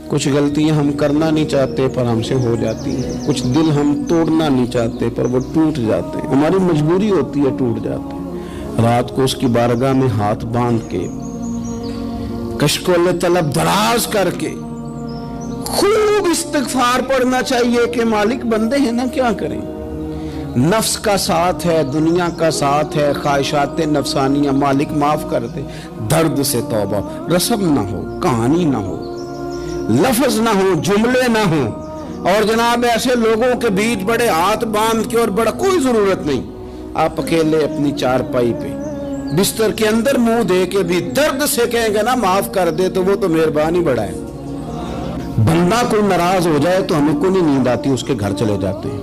کچھ غلطیاں ہم کرنا نہیں چاہتے پر ہم سے ہو جاتی ہیں، کچھ دل ہم توڑنا نہیں چاہتے پر وہ ٹوٹ جاتے ہیں، ہماری مجبوری ہوتی ہے ٹوٹ جاتے ہیں۔ رات کو اس کی بارگاہ میں ہاتھ باندھ کے کشف طلب دراز کر کے خوب استغفار پڑھنا چاہیے کہ مالک بندے ہیں نا، کیا کریں، نفس کا ساتھ ہے، دنیا کا ساتھ ہے، خواہشات نفسانیہ، مالک معاف کر دے۔ درد سے توبہ، رسم نہ ہو، کہانی نہ ہو، لفظ نہ ہو، جملے نہ ہو، اور جناب ایسے لوگوں کے بیچ بڑے ہاتھ باندھ کے اور بڑا کوئی ضرورت نہیں، آپ اکیلے اپنی چارپائی پہ بستر کے اندر منہ دے کے بھی درد سے کہیں گے نا معاف کر دے تو وہ تو مہربانی بڑا ہے۔ بندہ کوئی ناراض ہو جائے تو ہمیں کو نہیں نیند آتی، اس کے گھر چلے جاتے ہیں۔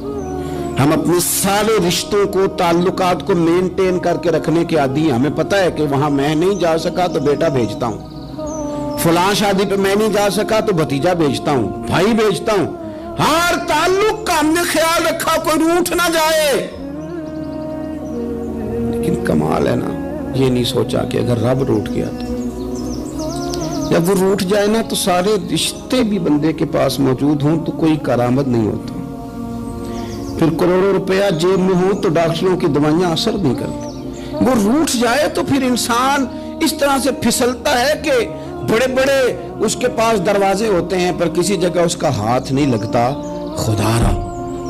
ہم اپنے سارے رشتوں کو، تعلقات کو مینٹین کر کے رکھنے کے عادی ہیں، ہمیں پتہ ہے کہ وہاں میں نہیں جا سکا تو بیٹا بھیجتا ہوں، فلاں شادی پہ میں نہیں جا سکا تو بھتیجا بھیجتا ہوں، بھائی بھیجتا ہوں، ہر تعلق کا ہم نے خیال رکھا کوئی روٹھ نہ جائے۔ لیکن کمال ہے نا، یہ نہیں سوچا کہ اگر رب روٹھ گیا تو جب وہ روٹھ جائے نا تو سارے رشتے بھی بندے کے پاس موجود ہوں تو کوئی کرامت نہیں ہوتا، پھر کروڑوں روپیہ جیب میں ہوں تو ڈاکٹروں کی دوائیاں اثر نہیں کرتی۔ وہ روٹھ جائے تو پھر انسان اس طرح سے پھسلتا ہے کہ بڑے بڑے اس کے پاس دروازے ہوتے ہیں پر کسی جگہ اس کا ہاتھ نہیں لگتا۔ خدا را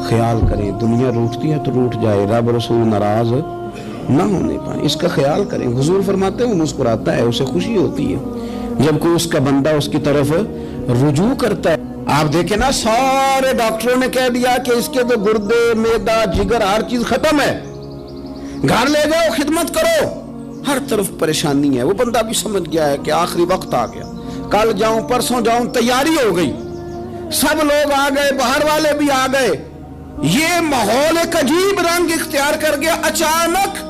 خیال کریں، دنیا روٹتی ہے تو روٹھ جائے، رب رسول ناراض نہ ہونے پائیں، اس کا خیال کریں۔ حضور فرماتے ہیں وہ مسکراتا ہے، اسے خوشی ہوتی ہے جب کوئی اس کا بندہ اس کی طرف رجوع کرتا ہے۔ آپ دیکھیں نا، سارے ڈاکٹروں نے کہہ دیا کہ اس کے تو گردے، معدہ، جگر، ہر چیز ختم ہے، گھر لے جاؤ، خدمت کرو، ہر طرف پریشانی ہے۔ وہ بندہ بھی سمجھ گیا ہے کہ آخری وقت آ گیا، کل جاؤں پرسوں جاؤں، تیاری ہو گئی، سب لوگ آ گئے، باہر والے بھی آ گئے، یہ ماحول ایک عجیب رنگ اختیار کر گیا۔ اچانک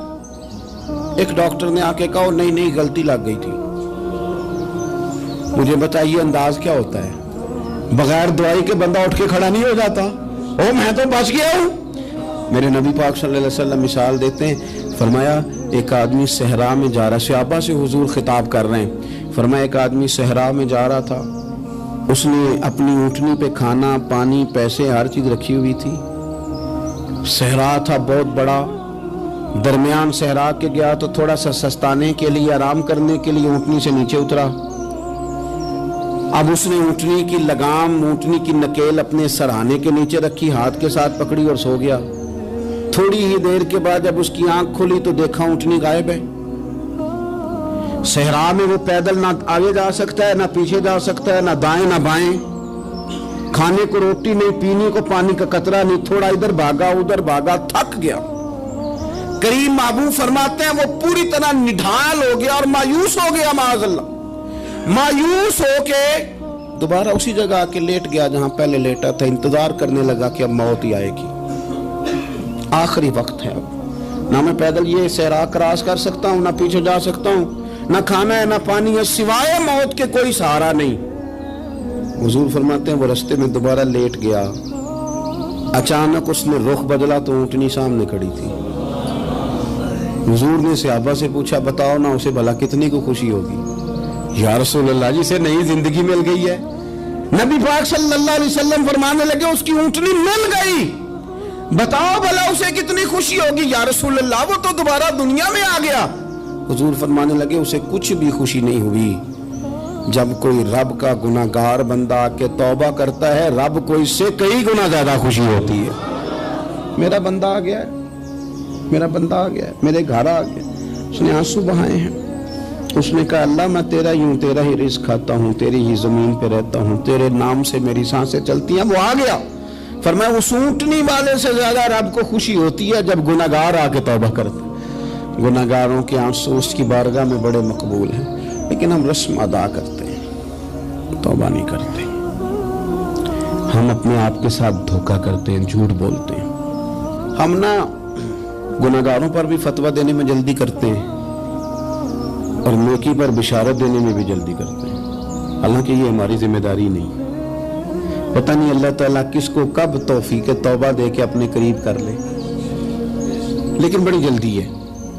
ایک ڈاکٹر نے آ کے کہا نہیں نہیں غلطی لگ گئی تھی۔ مجھے بتائیے انداز کیا ہوتا ہے؟ بغیر دوائی کے بندہ اٹھ کے کھڑا نہیں ہو جاتا، او میں تو بچ گیا ہوں۔ میرے نبی پاک صلی اللہ علیہ وسلم مثال دیتے ہیں، فرمایا ایک آدمی صحرا میں جا رہا، صحابہ سے حضور خطاب کر رہے ہیں، فرمایا ایک آدمی صحرا میں جا رہا تھا، اس نے اپنی اونٹنی پہ کھانا، پانی، پیسے، ہر چیز رکھی ہوئی تھی، صحرا تھا بہت بڑا، درمیان صحرا کے گیا تو تھوڑا سا سستانے کے لیے، آرام کرنے کے لیے اونٹنی سے نیچے اترا۔ اب اس نے اونٹنی کی لگام، اونٹنی کی نکیل اپنے سرہانے کے نیچے رکھی، ہاتھ کے ساتھ پکڑی اور سو گیا۔ تھوڑی ہی دیر کے بعد جب اس کی آنکھ کھلی تو دیکھا اونٹنی غائب ہے۔ صحرا میں وہ پیدل نہ آگے جا سکتا ہے، نہ پیچھے جا سکتا ہے، نہ دائیں نہ بائیں، کھانے کو روٹی نہیں، پینے کو پانی کا قطرہ نہیں، تھوڑا ادھر بھاگا ادھر بھاگا، تھک گیا۔ کریم محبوب فرماتے ہیں وہ پوری طرح نڈھال ہو گیا اور مایوس ہو گیا، معاذ اللہ، مایوس ہو کے دوبارہ اسی جگہ آ کے لیٹ گیا جہاں پہلے لیٹا تھا، انتظار کرنے لگا کہ اب موت ہی آئے گی، آخری وقت ہے، اب نہ میں پیدل یہ صحرا کراس کر سکتا ہوں، نہ پیچھے جا سکتا ہوں، نہ کھانا ہے نہ پانی ہے، سوائے موت کے کوئی سہارا نہیں۔ حضور فرماتے ہیں وہ رستے میں دوبارہ لیٹ گیا، اچانک اس نے رخ بدلا تو اونٹنی سامنے کھڑی تھی۔ حضور نے صحابہ سے پوچھا بتاؤ نا اسے بھلا کتنی کو خوشی ہوگی؟ یا رسول اللہ جسے نئی زندگی مل گئی ہے۔ نبی پاک صلی اللہ علیہ وسلم فرمانے لگے اس کی اونٹنی مل گئی، بتاؤ بھلا اسے کتنی خوشی ہوگی؟ یا رسول اللہ وہ تو دوبارہ دنیا میں آ گیا۔ حضور فرمانے لگے اسے کچھ بھی خوشی نہیں ہوئی۔ جب کوئی رب کا گناہگار بندہ آ کے توبہ کرتا ہے، رب کو اس سے کئی گنا زیادہ خوشی ہوتی ہے۔ میرا بندہ آ گیا ہے، میرا بندہ آ گیا ہے، میرے گھر آ گیا، اس نے آنسو بہائے ہیں، اس نے کہا اللہ میں تیرا ہی ہوں، تیرا ہی رزق کھاتا ہوں، تیری ہی زمین پہ رہتا ہوں، تیرے نام سے میری سانسیں چلتی ہیں۔ وہ آ گیا۔ فرمایا اس اونٹنی والے سے زیادہ رب کو خوشی ہوتی ہے جب گناہگار آ کے توبہ کرتا ہے۔ گناہگاروں کے آنسو اس کی بارگاہ میں بڑے مقبول ہیں، لیکن ہم رسم ادا کرتے ہیں، توبہ نہیں کرتے، ہم اپنے آپ کے ساتھ دھوکہ کرتے ہیں، جھوٹ بولتے ہیں، ہم نہ گناہگاروں پر بھی فتویٰ دینے میں جلدی کرتے ہیں اور نیکی پر بشارت دینے میں بھی جلدی کرتے ہیں، حالانکہ یہ ہماری ذمہ داری نہیں۔ پتہ نہیں اللہ تعالیٰ کس کو کب توفیق توبہ دے کے اپنے قریب کر لے، لیکن بڑی جلدی ہے۔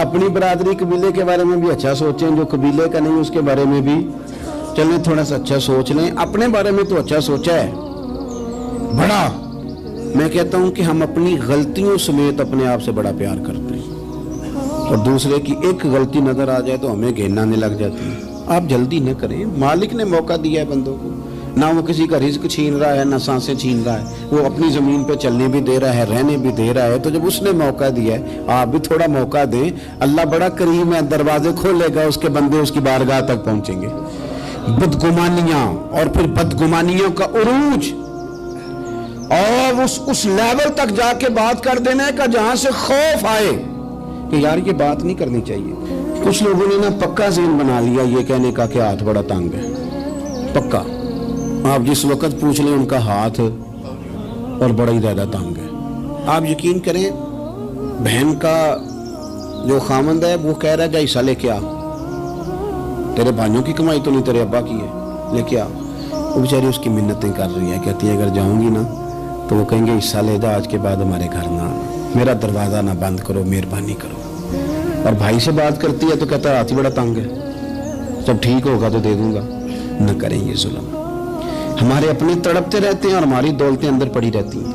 اپنی برادری قبیلے کے بارے میں بھی اچھا سوچیں, جو قبیلے کا نہیں اس کے بارے میں بھی چلیں تھوڑا سا اچھا سوچ لیں. اپنے بارے میں تو اچھا سوچا ہے بڑا. میں کہتا ہوں کہ ہم اپنی غلطیوں سمیت اپنے آپ سے بڑا پیار کرتے ہیں, اور دوسرے کی ایک غلطی نظر آ جائے تو ہمیں گھین آنے لگ جاتی ہے. آپ جلدی نہ کریں, مالک نے موقع دیا ہے بندوں کو, نہ وہ کسی کا رزق چھین رہا ہے نہ سانسیں چھین رہا ہے, وہ اپنی زمین پہ چلنے بھی دے رہا ہے, رہنے بھی دے رہا ہے. تو جب اس نے موقع دیا ہے آپ بھی تھوڑا موقع دیں. اللہ بڑا کریم ہے, دروازے کھولے گا, اس کے بندے اس کی بارگاہ تک پہنچیں گے. بدگمانیاں اور پھر بدگمانیوں کا عروج اور اس لیول تک جا کے بات کر دینا کا جہاں سے خوف آئے کہ یار یہ بات نہیں کرنی چاہیے. کچھ لوگوں نے نا پکا ذہن بنا لیا یہ کہنے کا کہ ہاتھ بڑا تنگ ہے. پکا آپ جس وقت پوچھ لیں ان کا ہاتھ اور بڑا ہی زیادہ تنگ ہے. آپ یقین کریں بہن کا جو خامند ہے وہ کہہ رہا ہے جا حصہ لے کے آ, تیرے بھائیوں کی کمائی تو نہیں تیرے ابا کی ہے, لے کے آ. وہ بیچاری اس کی منتیں کر رہی ہے, کہتی ہے اگر جاؤں گی نا تو وہ کہیں گے حصہ لے جا, آج کے بعد ہمارے گھر نہ آنا, میرا دروازہ نہ بند کرو, مہربانی کرو. اور بھائی سے بات کرتی ہے تو کہتا ہے ہاتھ ہی بڑا تنگ ہے, جب ٹھیک ہوگا تو دے دوں گا. نہ کریں یہ ظلم. ہمارے اپنے تڑپتے رہتے ہیں اور ہماری دولتیں اندر پڑی رہتی ہیں.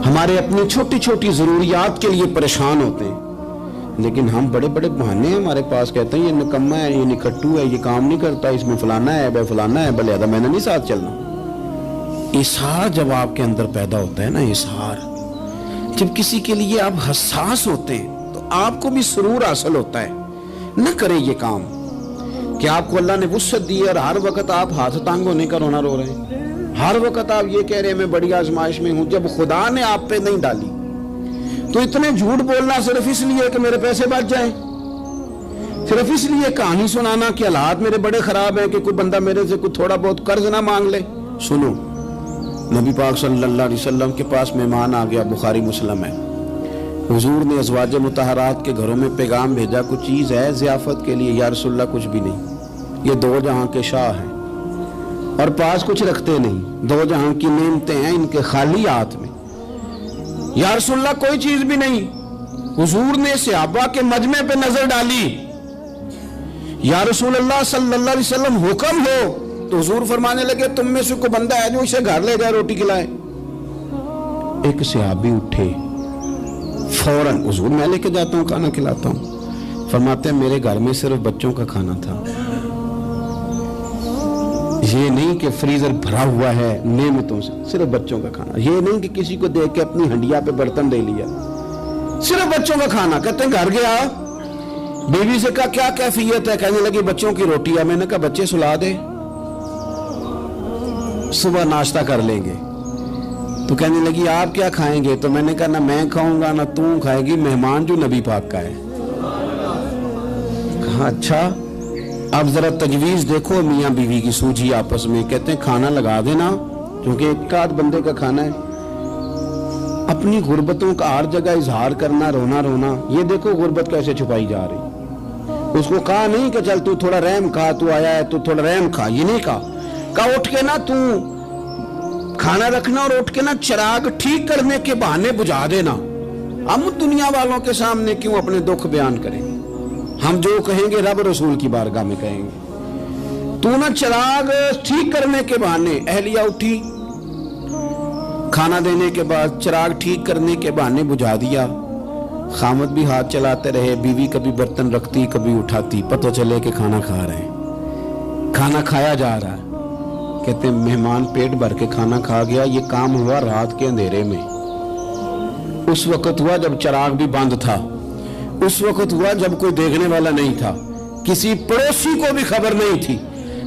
ہمارے اپنی چھوٹی چھوٹی ضروریات کے لیے پریشان ہوتے ہیں, لیکن ہم بڑے بڑے بہانے ہیں ہمارے پاس. کہتے ہیں یہ نکما ہے, یہ نکھٹو ہے, یہ کام نہیں کرتا, اس میں فلانا ہے, بے فلانا ہے, بلے میں نے نہیں ساتھ چلنا. اظہار جب آپ کے اندر پیدا ہوتا ہے نا, اظہار جب کسی کے لیے آپ حساس ہوتے ہیں تو آپ کو بھی سرور حاصل ہوتا ہے. نہ کریں یہ کام کہ آپ کو اللہ نے وسعت دی اور ہر وقت آپ ہاتھ تانگ ہونے کا رونا رو رہے ہیں, ہر وقت آپ یہ کہہ رہے ہیں میں بڑی آزمائش میں ہوں, جب خدا نے آپ پہ نہیں ڈالی. تو اتنے جھوٹ بولنا صرف اس لیے کہ میرے پیسے بچ جائیں, صرف اس لیے کہانی سنانا کہ حالات میرے بڑے خراب ہیں کہ کوئی بندہ میرے سے کوئی تھوڑا بہت قرض نہ مانگ لے. سنو, نبی پاک صلی اللہ علیہ وسلم کے پاس مہمان آ گیا, بخاری مسلم ہے. حضور نے ازواج مطہرات کے گھروں میں پیغام بھیجا, کچھ چیز ہے ضیافت کے لیے. یا رسول اللہ کچھ بھی نہیں, یہ دو جہاں کے شاہ ہیں اور پاس کچھ رکھتے نہیں, دو جہاں کی نعمتیں ہیں ان کے خالی ہاتھ میں. یا رسول اللہ کوئی چیز بھی نہیں. حضور نے صحابہ کے مجمع پہ نظر ڈالی, یا رسول اللہ صلی اللہ علیہ وسلم حکم ہو. تو حضور فرمانے لگے تم میں سے کوئی بندہ ہے جو اسے گھر لے جائے روٹی کھلائے. ایک صحابی اٹھے فوراً, حضور میں لے کے جاتا ہوں کھانا کھلاتا ہوں. فرماتے ہیں میرے گھر میں صرف بچوں کا کھانا تھا, یہ نہیں کہ فریزر بھرا ہوا ہے نعمتوں سے, صرف بچوں کا کھانا. یہ نہیں کہ کسی کو دیکھ کے اپنی ہنڈیا پہ برتن دے لیا, صرف بچوں کا کھانا. کہتے ہیں گھر گیا, بیوی سے کہا کیا کیفیت ہے, کہنے لگی بچوں کی روٹی ہے. میں نے کہا بچے سلا دے, صبح ناشتہ کر لیں گے. تو کہنے لگی آپ کیا کھائیں گے؟ تو میں نے کہا نہ میں کھاؤں گا نہ تم کھائے گی, مہمان جو نبی پاک کا ہے. کہا اچھا, اب ذرا تجویز دیکھو میاں بیوی کی سوجھی آپس میں. کہتے ہیں کھانا لگا دینا کیونکہ ایک آدھ بندے کا کھانا ہے. اپنی غربتوں کا ہر جگہ اظہار کرنا, رونا رونا. یہ دیکھو غربت کیسے چھپائی جا رہی. اس کو کہا نہیں کہ چل تو تھوڑا رحم کھا, تو آیا ہے تو تھوڑا رحم کھا, یہ نہیں کہا. کہا اٹھ کے نا تو کھانا رکھنا اور اٹھ کے نا چراغ ٹھیک کرنے کے بہانے بجھا دینا. ہم دنیا والوں کے سامنے کیوں اپنے دکھ بیان کریں؟ ہم جو کہیں گے رب رسول کی بارگاہ میں کہیں گے. تو نا چراغ ٹھیک کرنے کے بہانے. اہلیہ اٹھی, کھانا دینے کے بعد چراغ ٹھیک کرنے کے بہانے بجھا دیا. خامد بھی ہاتھ چلاتے رہے, بیوی کبھی برتن رکھتی کبھی اٹھاتی, پتہ چلے کہ کھانا کھا رہے ہیں, کھانا کھایا جا رہا ہے. کہتے ہیں مہمان پیٹ بھر کے کھانا کھا گیا. یہ کام ہوا رات کے اندھیرے میں, اس وقت ہوا جب چراغ بھی بند تھا, اس وقت ہوا جب کوئی دیکھنے والا نہیں تھا, کسی پڑوسی کو بھی خبر نہیں تھی.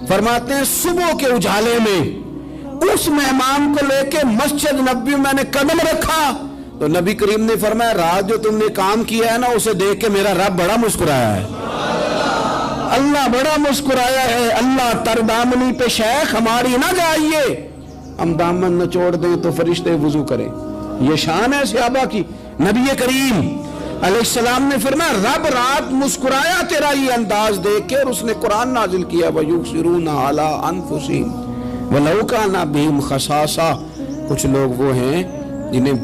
فرماتے ہیں صبح کے اجالے میں اس مہمان کو لے کے مسجد نبوی میں نے قدم رکھا تو نبی کریم نے فرمایا رات جو تم نے کام کیا ہے نا اسے دیکھ کے میرا رب بڑا مسکرایا ہے, اللہ بڑا مسکرایا ہے. اللہ تردامنی پہ شیخ ہماری نہ جائیے, ہم دامن نہ چھوڑ دیں تو فرشتے وضو کریں. یہ شان ہے صحابہ کی. نبی کریم علیہ السلام نے فرمایا رب رات مسکرایا تیرا یہ انداز دیکھ کے, اور اس نے قرآن نازل کیا وَيُبْصِرُونَ عَلَىٰ أَنفُسِهِمْ وَلَوْ كَانَ بِهِمْ خَصَاصَةٌ. کچھ لوگ وہ ہیں جنہیں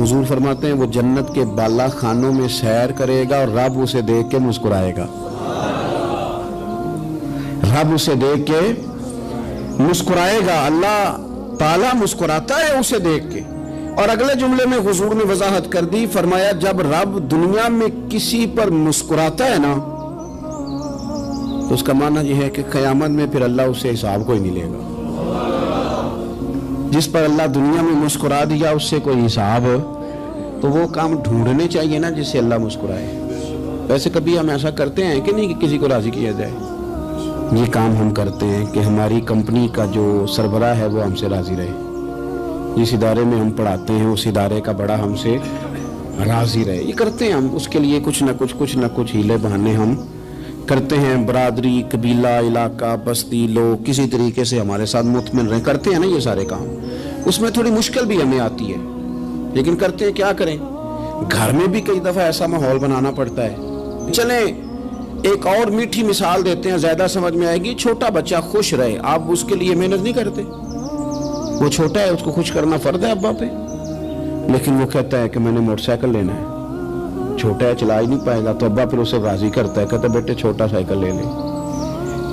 حضور فرماتے ہیں وہ جنت کے بالا خانوں میں سیر کرے گا اور رب اسے دیکھ کے مسکرائے گا، رب اسے دیکھ کے مسکرائے گا، اللہ تعالیٰ مسکراتا ہے اسے دیکھ کے۔ اور اگلے جملے میں حضور نے وضاحت کر دی، فرمایا جب رب دنیا میں کسی پر مسکراتا ہے نا تو اس کا معنی یہ ہے کہ قیامت میں پھر اللہ اسے حساب کوئی نہیں لے گا۔ جس پر اللہ دنیا میں مسکرا دیا اس سے کوئی حساب، تو وہ کام ڈھونڈنے چاہیے نا جس سے اللہ مسکرائے۔ ویسے کبھی ہم ایسا کرتے ہیں کہ نہیں کہ کسی کو راضی کیا جائے؟ یہ کام ہم کرتے ہیں کہ ہماری کمپنی کا جو سربراہ ہے وہ ہم سے راضی رہے، جس ادارے میں ہم پڑھاتے ہیں اس ادارے کا بڑا ہم سے راضی رہے۔ یہ کرتے ہیں ہم، اس کے لیے کچھ نہ کچھ ہیلے بہانے ہم کرتے ہیں۔ برادری، قبیلہ، علاقہ، بستی، لوگ کسی طریقے سے ہمارے ساتھ مطمئن رہیں، کرتے ہیں نا یہ سارے کام۔ اس میں تھوڑی مشکل بھی ہمیں آتی ہے لیکن کرتے ہیں، کیا کریں۔ گھر میں بھی کئی دفعہ ایسا ماحول بنانا پڑتا ہے۔ چلیں ایک اور میٹھی مثال دیتے ہیں، زیادہ سمجھ میں آئے گی۔ چھوٹا بچہ خوش رہے، آپ اس کے لیے محنت نہیں کرتے؟ وہ چھوٹا ہے، اس کو خوش کرنا فرض ہے ابا پہ، لیکن وہ کہتا ہے کہ میں نے موٹر سائیکل لینا ہے۔ چھوٹا ہے، چلا ہی نہیں پائے گا، تو ابا پھر اسے راضی کرتا ہے، کہتا ہے بیٹے چھوٹا سائیکل لے لے،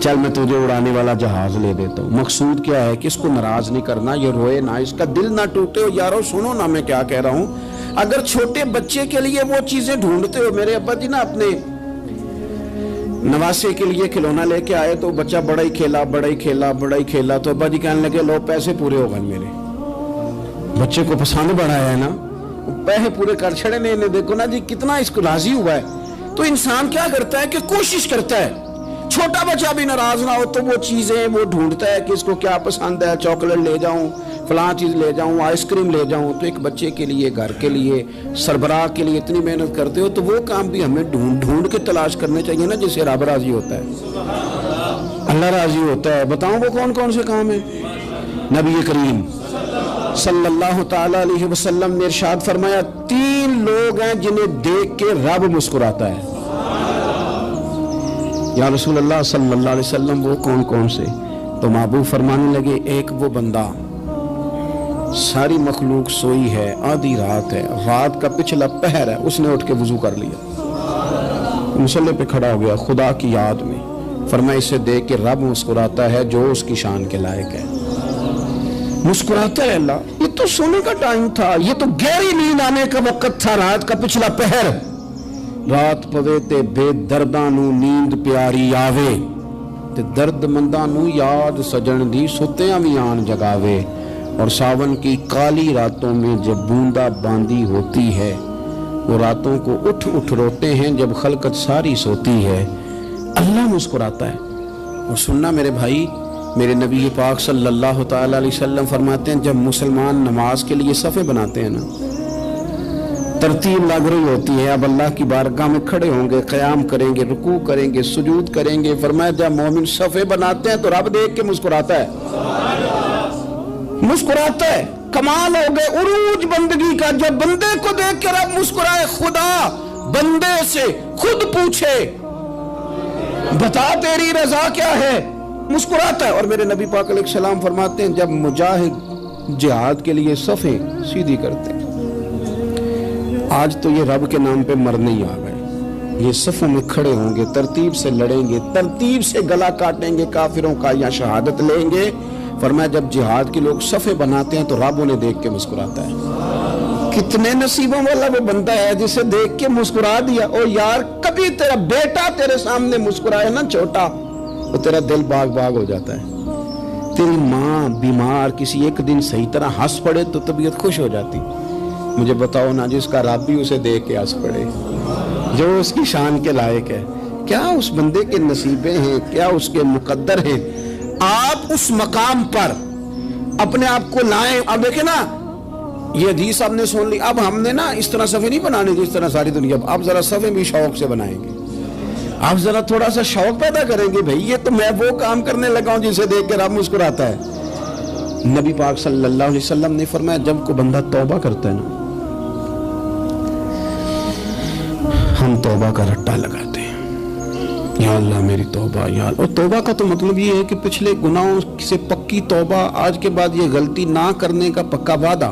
چل میں تجھے اڑانے والا جہاز لے دیتا ہوں۔ مقصود کیا ہے کہ اس کو ناراض نہیں کرنا، یہ روئے نہ، اس کا دل نہ ٹوٹے۔ یارو سنو نا میں کیا کہہ رہا ہوں، اگر چھوٹے بچے کے لیے وہ چیزیں ڈھونڈتے ہو، میرے ابا جی نا اپنے نواسے کے لیے کھلونا لے کے آئے تو بچہ بڑا ہی کھیلا، تو ابا جی کہنے لگے لو پیسے پورے ہو گئے میرے۔ بچے کو پسند بڑا ہے نا، پیسے پورے کر چھڑے نے، دیکھو نا جی کتنا اس کو راضی ہوا ہے۔ تو انسان کیا کرتا ہے کہ کوشش کرتا ہے، چھوٹا بچہ بھی ناراض نہ ہو تو وہ چیزیں وہ ڈھونڈتا ہے کہ اس کو کیا پسند ہے، چاکلیٹ لے جاؤں، فلاں چیز لے جاؤں، آئس کریم لے جاؤں۔ تو ایک بچے کے لیے، گھر کے لیے، سربراہ کے لیے اتنی محنت کرتے ہو تو وہ کام بھی ہمیں ڈھونڈ کے تلاش کرنے چاہیے نا جس سے رب راضی ہوتا ہے، اللہ راضی ہوتا ہے۔ بتاؤں وہ کون کون سے کام ہیں؟ نبی کریم صلی اللہ تعالی علیہ وسلم نے ارشاد فرمایا 3 لوگ ہیں جنہیں دیکھ کے رب مسکراتا ہے۔ یا رسول اللہ صلی اللہ علیہ وسلم وہ کون کون سے؟ تو محبوب فرمانے لگے ایک وہ بندہ ساری مخلوق سوئی ہے، آدھی رات ہے، رات کا پچھلا پہر ہے، اس نے اٹھ کے وضو کر لیا، مصلی پہ کھڑا ہو گیا خدا کی یاد میں، فرمایا اسے دیکھ کے رب مسکراتا ہے جو اس کی شان کے لائق ہے۔ مسکراتا ہے اللہ۔ یہ تو سونے کا ٹائم تھا، یہ تو گہری نیند آنے کا وقت تھا، رات کا پچھلا پہر۔ رات پوے تے بے درداں نو نیند پیاری آوے، تے درد منداں نو یاد سجن دی ستیاں وی آن جگاوے۔ اور ساون کی کالی راتوں میں جب بوندا باندی ہوتی ہے، وہ راتوں کو اٹھ اٹھ روتے ہیں جب خلقت ساری سوتی ہے۔ اللہ مسکراتا ہے۔ اور سننا میرے بھائی، میرے نبی پاک صلی اللہ تعالی علیہ وسلم فرماتے ہیں جب مسلمان نماز کے لیے صفیں بناتے ہیں نا، ترتیب لگ رہی ہوتی ہے، اب اللہ کی بارگاہ میں کھڑے ہوں گے، قیام کریں گے، رکوع کریں گے، سجود کریں گے، فرمایا جب مومن صفیں بناتے ہیں تو رب دیکھ کے مسکراتا ہے، مسکراتا ہے۔ کمال ہو گئے عروج بندگی کا، جب بندے کو دیکھ کے رب مسکرائے۔ خدا بندے سے خود پوچھے بتا تیری رضا کیا ہے، مسکراتا ہے۔ اور میرے نبی پاک علیہ السلام فرماتے ہیں جب مجاہد جہاد کے لیے صفیں سیدھی کرتے ہیں، آج تو یہ رب کے نام پہ مرنے ہی آ گئے، یہ صفوں میں کھڑے ہوں گے، ترتیب سے لڑیں گے، ترتیب سے گلا کاٹیں گے کافروں کا یا شہادت لیں گے۔ فرمایا جب جہاد کے لوگ صفیں بناتے ہیں تو رب انہیں دیکھ کے مسکراتا ہے۔ کتنے نصیبوں والا وہ بندہ ہے جسے دیکھ کے مسکرا دیا۔ او یار کبھی تیرا بیٹا تیرے سامنے مسکرائے نا چھوٹا، تو تیرا دل باغ باغ ہو جاتا ہے۔ تیری ماں بیمار کسی ایک دن صحیح طرح ہنس پڑے تو طبیعت خوش ہو جاتی۔ مجھے بتاؤ نا جس کا رب بھی اسے دیکھ کے ہنس پڑے، جو اس کی شان کے لائق ہے، کیا اس بندے کے نصیبیں ہیں، کیا اس کے مقدر ہیں۔ آپ اس مقام پر اپنے آپ کو لائیں۔ اب دیکھیں نا یہ حدیث آپ نے سن لی، اب ہم نے نا اس طرح صفیں نہیں بنانے جس طرح ساری دنیا، اب ذرا صفیں بھی شوق سے بنائیں گے، آپ ذرا تھوڑا سا شوق پیدا کریں گے، بھئی یہ تو میں وہ کام کرنے لگا ہوں جسے دیکھ کے رب مسکراتا ہے۔ نبی پاک صلی اللہ علیہ وسلم نے فرمایا جب کوئی بندہ توبہ کرتا ہے نا، ہم توبہ کا رٹا لگاتے ہیں، یا اللہ میری توبہ یا اللہ۔ اور توبہ کا تو مطلب یہ ہے کہ پچھلے گناہوں سے پکی توبہ، آج کے بعد یہ غلطی نہ کرنے کا پکا وعدہ۔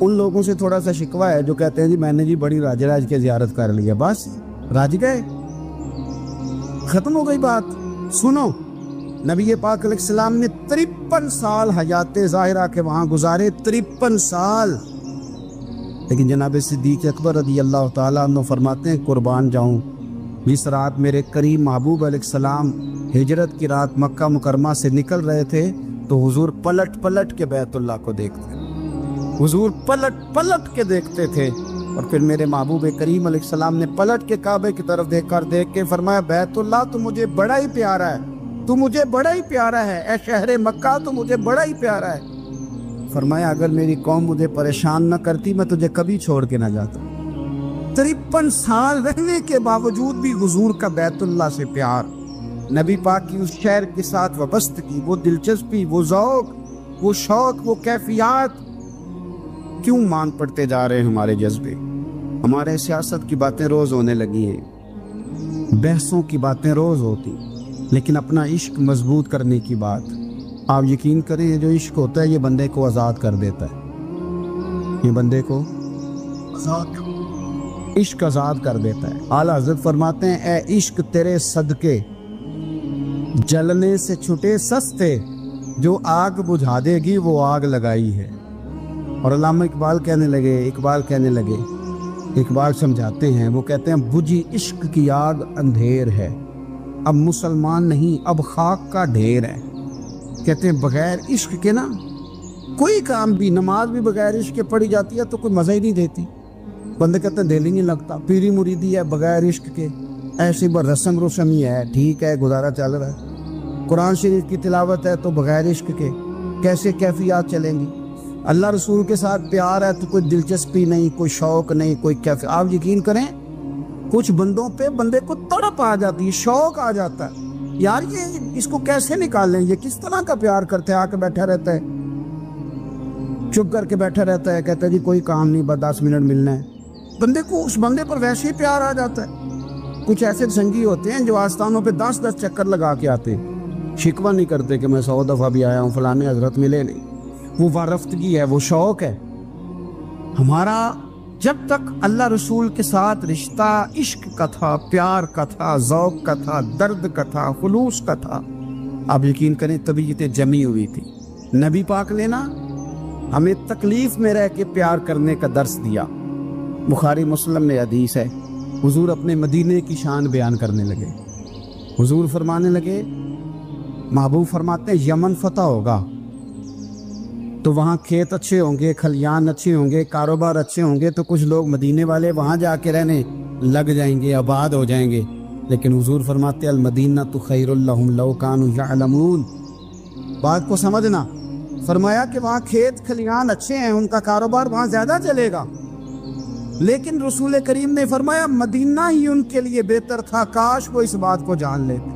ان لوگوں سے تھوڑا سا شکوہ ہے جو کہتے ہیں جی میں نے جی بڑی راج راج کے زیارت کر لیا، بس راج گئے، ختم ہو گئی بات۔ سنو، نبی پاک علیہ السلام نے 53 سال حیات ظاہرہ کے وہاں گزارے، 53 سال، لیکن جناب صدیق اکبر رضی اللہ تعالیٰ عنہ فرماتے ہیں قربان جاؤں، جس رات میرے کریم محبوب علیہ السلام ہجرت کی رات مکہ مکرمہ سے نکل رہے تھے تو حضور پلٹ پلٹ کے بیت اللہ کو دیکھتے، حضور پلٹ پلٹ کے دیکھتے تھے، اور پھر میرے محبوب کریم علیہ السلام نے پلٹ کے کعبے کی طرف دیکھ کے فرمایا بیت اللہ تو مجھے بڑا ہی پیارا ہے، تو مجھے بڑا ہی پیارا ہے، اے شہر مکہ تو مجھے بڑا ہی پیارا ہے۔ فرمایا اگر میری قوم مجھے پریشان نہ کرتی میں تجھے کبھی چھوڑ کے نہ جاتا۔ 53 سال رہنے کے باوجود بھی حضور کا بیت اللہ سے پیار، نبی پاک کی اس شہر کے ساتھ وابستگی، وہ دلچسپی، وہ ذوق، وہ شوق، وہ کیفیات کیوں مان پڑتے جا رہے ہیں ہمارے جذبے؟ ہمارے سیاست کی باتیں روز ہونے لگی ہیں، بحثوں کی باتیں روز ہوتی، لیکن اپنا عشق مضبوط کرنے کی بات، آپ یقین کریں یہ جو عشق ہوتا ہے یہ بندے کو آزاد کر دیتا ہے، یہ بندے کو عشق آزاد کر دیتا ہے۔ اعلیٰ حضرت فرماتے ہیں اے عشق تیرے صدقے جلنے سے چھٹے سستے، جو آگ بجھا دے گی وہ آگ لگائی ہے۔ اور علامہ اقبال کہنے لگے، اقبال سمجھاتے ہیں، وہ کہتے ہیں بجھی عشق کی آگ اندھیر ہے، اب مسلمان نہیں اب خاک کا ڈھیر ہے۔ کہتے ہیں بغیر عشق کے نا کوئی کام بھی، نماز بھی بغیر عشق کے پڑھی جاتی ہے تو کوئی مزہ ہی نہیں دیتی، بندے کہتے ہیں دل ہی نہیں لگتا، پیری مریدی ہے بغیر عشق کے ایسی رسم ہی ہے، ٹھیک ہے گزارا چل رہا ہے، قرآن شریف کی تلاوت ہے تو بغیر عشق کے کیسے کیفیات چلیں گی؟ اللہ رسول کے ساتھ پیار ہے تو کوئی دلچسپی نہیں، کوئی شوق نہیں، کوئی کیفیت۔ آپ یقین کریں کچھ بندوں پہ بندے کو تڑپ آ جاتی ہے، شوق آ جاتا ہے، یار یہ اس کو کیسے نکالیں، یہ کس طرح کا پیار کرتے ہیں، آ کے بیٹھا رہتا ہے، چپ کر کے بیٹھا رہتا ہے، کہتا ہے جی کوئی کام نہیں بس 10 منٹ ملنا ہے، بندے کو اس بندے پر ویسے ہی پیار آ جاتا ہے۔ کچھ ایسے سنگی ہوتے ہیں جو آستانوں پہ 10 چکر لگا کے آتے ہیں، شکوہ نہیں کرتے کہ میں 100 دفعہ بھی آیا ہوں فلانے حضرت ملے نہیں، وہ وارفتگی ہے، وہ شوق ہے ہمارا۔ جب تک اللہ رسول کے ساتھ رشتہ عشق کا تھا، پیار کا تھا، ذوق کا تھا، درد کا تھا، خلوص کا تھا، آپ یقین کریں طبیعتیں جمی ہوئی تھی۔ نبی پاک نے نا ہمیں تکلیف میں رہ کے پیار کرنے کا درس دیا۔ بخاری مسلم میں حدیث ہے، حضور اپنے مدینے کی شان بیان کرنے لگے، حضور فرمانے لگے، محبوب فرماتے ہیں یمن فتح ہوگا تو وہاں کھیت اچھے ہوں گے، کھلیان اچھے ہوں گے، کاروبار اچھے ہوں گے، تو کچھ لوگ مدینے والے وہاں جا کے رہنے لگ جائیں گے، آباد ہو جائیں گے، لیکن حضور فرماتے المدینہ تو خیر لہم لو کانوا یعلمون۔ بات کو سمجھنا، فرمایا کہ وہاں کھیت کھلیان اچھے ہیں، ان کا کاروبار وہاں زیادہ چلے گا، لیکن رسول کریم نے فرمایا مدینہ ہی ان کے لیے بہتر تھا، کاش وہ اس بات کو جان لیتے۔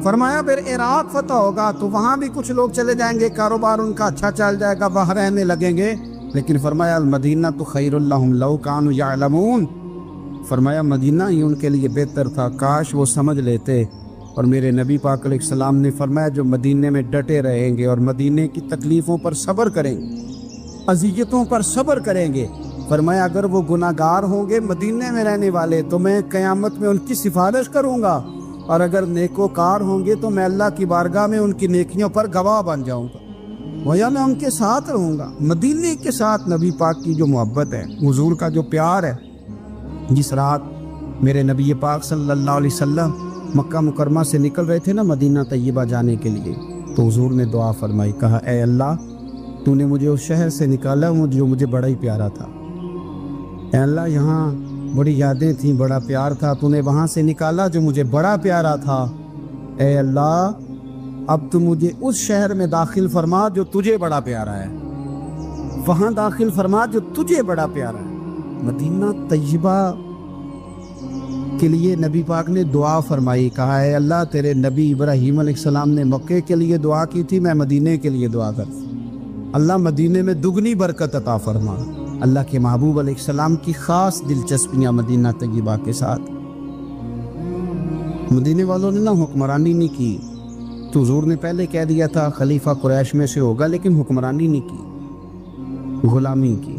فرمایا پھر عراق فتح ہوگا تو وہاں بھی کچھ لوگ چلے جائیں گے، کاروبار ان کا اچھا چل جائے گا، وہاں رہنے لگیں گے، لیکن فرمایا المدینہ تو خیر لہم لو کانوا یعلمون، فرمایا مدینہ ہی ان کے لیے بہتر تھا، کاش وہ سمجھ لیتے۔ اور میرے نبی پاک علیہ السلام نے فرمایا جو مدینے میں ڈٹے رہیں گے اور مدینے کی تکلیفوں پر صبر کریں گے، اذیتوں پر صبر کریں گے، فرمایا اگر وہ گناہ گار ہوں گے مدینے میں رہنے والے تو میں قیامت میں ان کی سفارش کروں گا، اور اگر نیکوکار ہوں گے تو میں اللہ کی بارگاہ میں ان کی نیکیوں پر گواہ بن جاؤں گا، گویا میں ان کے ساتھ رہوں گا۔ مدینے کے ساتھ نبی پاک کی جو محبت ہے، حضور کا جو پیار ہے، جس رات میرے نبی پاک صلی اللہ علیہ وسلم مکہ مکرمہ سے نکل رہے تھے نا مدینہ طیبہ جانے کے لیے، تو حضور نے دعا فرمائی، کہا اے اللہ تو نے مجھے اس شہر سے نکالا جو مجھے بڑا ہی پیارا تھا، اے اللہ یہاں بڑی یادیں تھیں، بڑا پیار تھا، تو نے وہاں سے نکالا جو مجھے بڑا پیارا تھا، اے اللہ اب تو مجھے اس شہر میں داخل فرما جو تجھے بڑا پیارا ہے، وہاں داخل فرما جو تجھے بڑا پیارا ہے۔ مدینہ طیبہ کے لیے نبی پاک نے دعا فرمائی، کہا اے اللہ تیرے نبی ابراہیم علیہ السلام نے مکے کے لیے دعا کی تھی، میں مدینے کے لیے دعا کر، اللہ مدینے میں دگنی برکت عطا فرما۔ اللہ کے محبوب علیہ السلام کی خاص دلچسپیاں مدینہ طیبہ کے ساتھ، مدینے والوں نے نہ حکمرانی نہیں کی، تو حضور نے پہلے کہہ دیا تھا خلیفہ قریش میں سے ہوگا، لیکن حکمرانی نہیں کی، غلامی کی،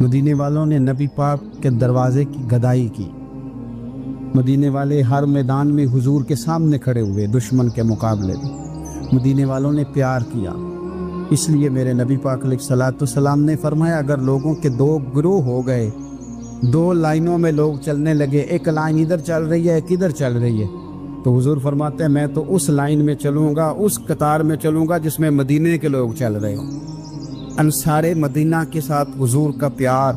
مدینے والوں نے نبی پاک کے دروازے کی گدائی کی، مدینے والے ہر میدان میں حضور کے سامنے کھڑے ہوئے دشمن کے مقابلے میں، مدینے والوں نے پیار کیا۔ اس لیے میرے نبی پاک علیہ الصلوۃ والسلام نے فرمایا اگر لوگوں کے دو گروہ ہو گئے، دو لائنوں میں لوگ چلنے لگے، ایک لائن ادھر چل رہی ہے ایک ادھر چل رہی ہے، تو حضور فرماتے ہیں میں تو اس لائن میں چلوں گا، اس قطار میں چلوں گا جس میں مدینے کے لوگ چل رہے ہوں۔ انصار مدینہ کے ساتھ حضور کا پیار،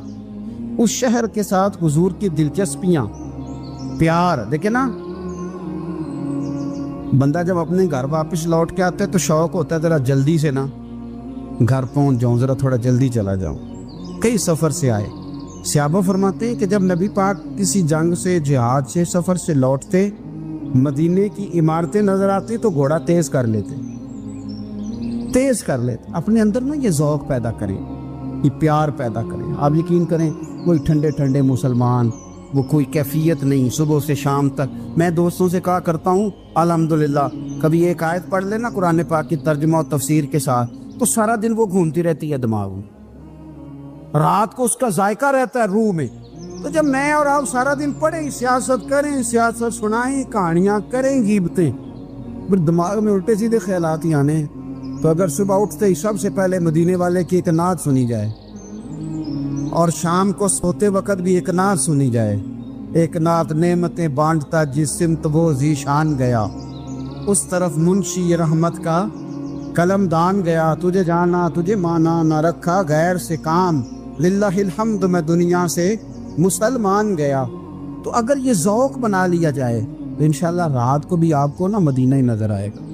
اس شہر کے ساتھ حضور کی دلچسپیاں، پیار دیکھیں نا، بندہ جب اپنے گھر واپس لوٹ کے آتا ہے تو شوق ہوتا ہے ذرا جلدی سے نا گھر پہنچ جاؤں، ذرا تھوڑا جلدی چلا جاؤں۔ کئی سفر سے آئے، صحابہ فرماتے ہیں کہ جب نبی پاک کسی جنگ سے، جہاد سے، سفر سے لوٹتے، مدینے کی عمارتیں نظر آتی تو گھوڑا تیز کر لیتے، اپنے اندر نا یہ ذوق پیدا کریں، یہ پیار پیدا کریں۔ آپ یقین کریں کوئی ٹھنڈے ٹھنڈے مسلمان، وہ کوئی کیفیت نہیں، صبح سے شام تک میں دوستوں سے کہا کرتا ہوں الحمدللہ کبھی ایک آیت پڑھ لینا قرآن پاک کی ترجمہ و تفسیر کے ساتھ تو سارا دن وہ گھومتی رہتی ہے دماغ میں، رات کو اس کا ذائقہ رہتا ہے روح میں۔ تو جب میں اور آپ سارا دن پڑھیں، سیاست کریں، سیاست سنائیں، کہانیاں کریں، غیبتیں، پھر دماغ میں الٹے سیدھے خیالات ہی آنے۔ تو اگر صبح اٹھتے ہی سب سے پہلے مدینے والے کی ایک نعت سنی جائے اور شام کو سوتے وقت بھی ایک نعت سنی جائے، ایک نعت نعمتیں بانٹتا جس سمت وہ ذیشان گیا، اس طرف منشی رحمت کا قلم دان گیا، تجھے جانا تجھے مانا نہ رکھا غیر سے کام، للہ الحمد میں دنیا سے مسلمان گیا۔ تو اگر یہ ذوق بنا لیا جائے تو انشاءاللہ رات کو بھی آپ کو نا مدینہ ہی نظر آئے گا،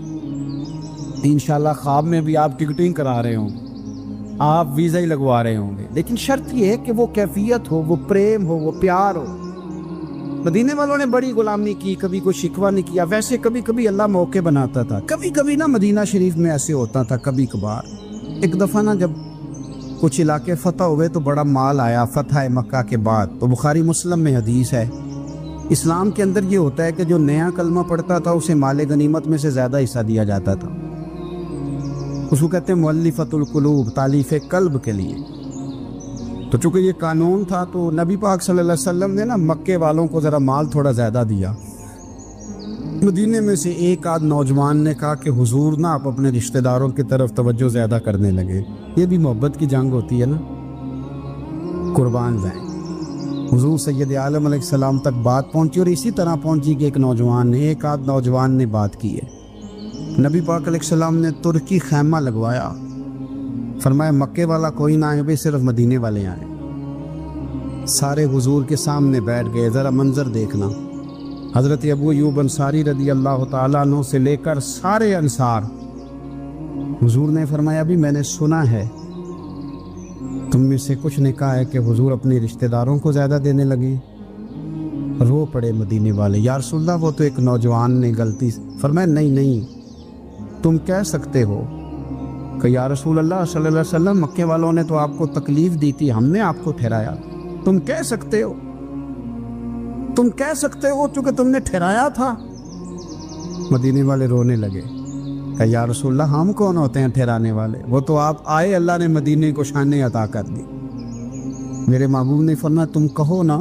انشاءاللہ خواب میں بھی آپ ٹکٹنگ کرا رہے ہوں گے، آپ ویزا ہی لگوا رہے ہوں گے، لیکن شرط یہ ہے کہ وہ کیفیت ہو، وہ پریم ہو، وہ پیار ہو۔ مدینے والوں نے بڑی غلامی کی، کبھی کوئی شکوہ نہیں کیا، ویسے کبھی کبھی اللہ موقع بناتا تھا، کبھی کبھی نا مدینہ شریف میں ایسے ہوتا تھا کبھی کبھار۔ ایک دفعہ نا جب کچھ علاقے فتح ہوئے تو بڑا مال آیا فتح مکہ کے بعد، تو بخاری مسلم میں حدیث ہے، اسلام کے اندر یہ ہوتا ہے کہ جو نیا کلمہ پڑھتا تھا اسے مال غنیمت میں سے زیادہ حصہ دیا جاتا تھا، اس کو کہتے ہیں مؤلفۃ القلوب، تالیف قلب کے لیے۔ تو چونکہ یہ قانون تھا تو نبی پاک صلی اللہ علیہ وسلم نے نا مکے والوں کو ذرا مال تھوڑا زیادہ دیا۔ مدینے میں سے ایک آدھ نوجوان نے کہا کہ حضور نا آپ اپنے رشتہ داروں کی طرف توجہ زیادہ کرنے لگے، یہ بھی محبت کی جنگ ہوتی ہے نا، قربان جائیں۔ حضور سید عالم علیہ السلام تک بات پہنچی اور اسی طرح پہنچی کہ ایک آدھ نوجوان نے بات کی ہے۔ نبی پاک علیہ السلام نے ترکی خیمہ لگوایا، فرمایا مکے والا کوئی نہ آئے بھائی، صرف مدینے والے آئے۔ سارے حضور کے سامنے بیٹھ گئے، ذرا منظر دیکھنا، حضرت ابو ایوب انصاری رضی اللہ تعالیٰ عنہ سے لے کر سارے انصار۔ حضور نے فرمایا ابھی میں نے سنا ہے تم میں سے کچھ نے کہا ہے کہ حضور اپنے رشتہ داروں کو زیادہ دینے لگے۔ رو پڑے مدینے والے، یا رسول اللہ وہ تو ایک نوجوان نے غلطی۔ فرمایا نہیں تم کہہ سکتے ہو کہ یا رسول اللہ صلی اللہ علیہ وسلم مکے والوں نے تو آپ کو تکلیف دی تھی، ہم نے آپ کو ٹھہرایا، تم کہہ سکتے ہو چونکہ تم نے ٹھہرایا تھا۔ مدینے والے رونے لگے کہ یا رسول اللہ ہم کون ہوتے ہیں ٹھہرانے والے، وہ تو آپ آئے، اللہ نے مدینے کو شان عطا کر دی۔ میرے محبوب نے فرمایا تم کہو نا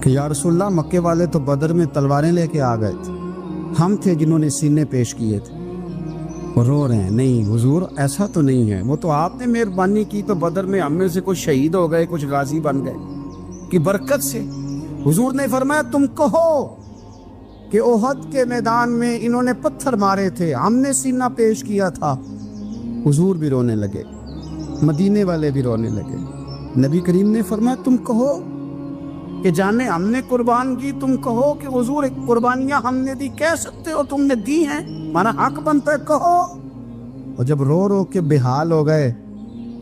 کہ یا رسول اللہ مکے والے تو بدر میں تلواریں لے کے آ گئے تھے، ہم تھے جنہوں نے سینے پیش کیے تھے۔ وہ رو رہے ہیں، نہیں حضور ایسا تو نہیں ہے، وہ تو آپ نے مہربانی کی تو بدر میں ہم میں سے کچھ شہید ہو گئے، کچھ غازی بن گئے کی برکت سے۔ حضور نے فرمایا تم کہو کہ احد کے میدان میں انہوں نے پتھر مارے تھے، ہم نے سینہ پیش کیا تھا۔ حضور بھی رونے لگے، مدینے والے بھی رونے لگے۔ نبی کریم نے فرمایا تم کہو کہ جانے ہم نے قربان کی، تم کہو کہ حضور ایک قربانیاں ہم نے دی، کہہ سکتے ہو تم نے دی ہیں، ہمارا حق بنتا ہے کہو۔ اور جب رو رو کے بے حال ہو گئے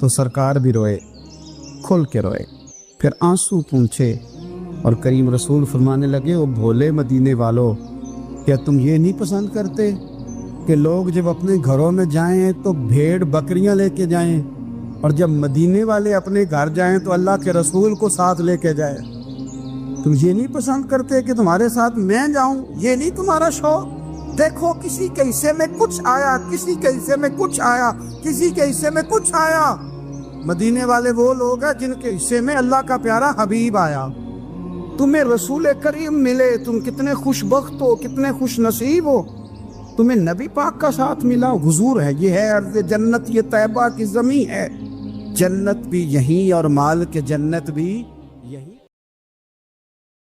تو سرکار بھی روئے، کھل کے روئے، پھر آنسو پونچھے اور کریم رسول فرمانے لگے او بھولے مدینے والو، کیا تم یہ نہیں پسند کرتے کہ لوگ جب اپنے گھروں میں جائیں تو بھیڑ بکریاں لے کے جائیں، اور جب مدینے والے اپنے گھر جائیں تو اللہ کے رسول کو ساتھ لے کے جائیں؟ تم یہ نہیں پسند کرتے کہ تمہارے ساتھ میں جاؤں؟ یہ نہیں تمہارا شوق؟ دیکھو کسی کے حصے میں کچھ آیا، کسی کے حصے میں کچھ آیا، کسی کے حصے میں کچھ آیا۔ مدینے والے وہ لوگ ہیں جن کے حصے میں اللہ کا پیارا حبیب آیا۔ تمہیں رسول کریم ملے، تم کتنے خوش بخت ہو، کتنے خوش نصیب ہو، تمہیں نبی پاک کا ساتھ ملا۔ حضور ہے، یہ ہے ارض جنت، یہ طیبہ کی زمین ہے۔ جنت بھی یہیں اور مال کے جنت بھی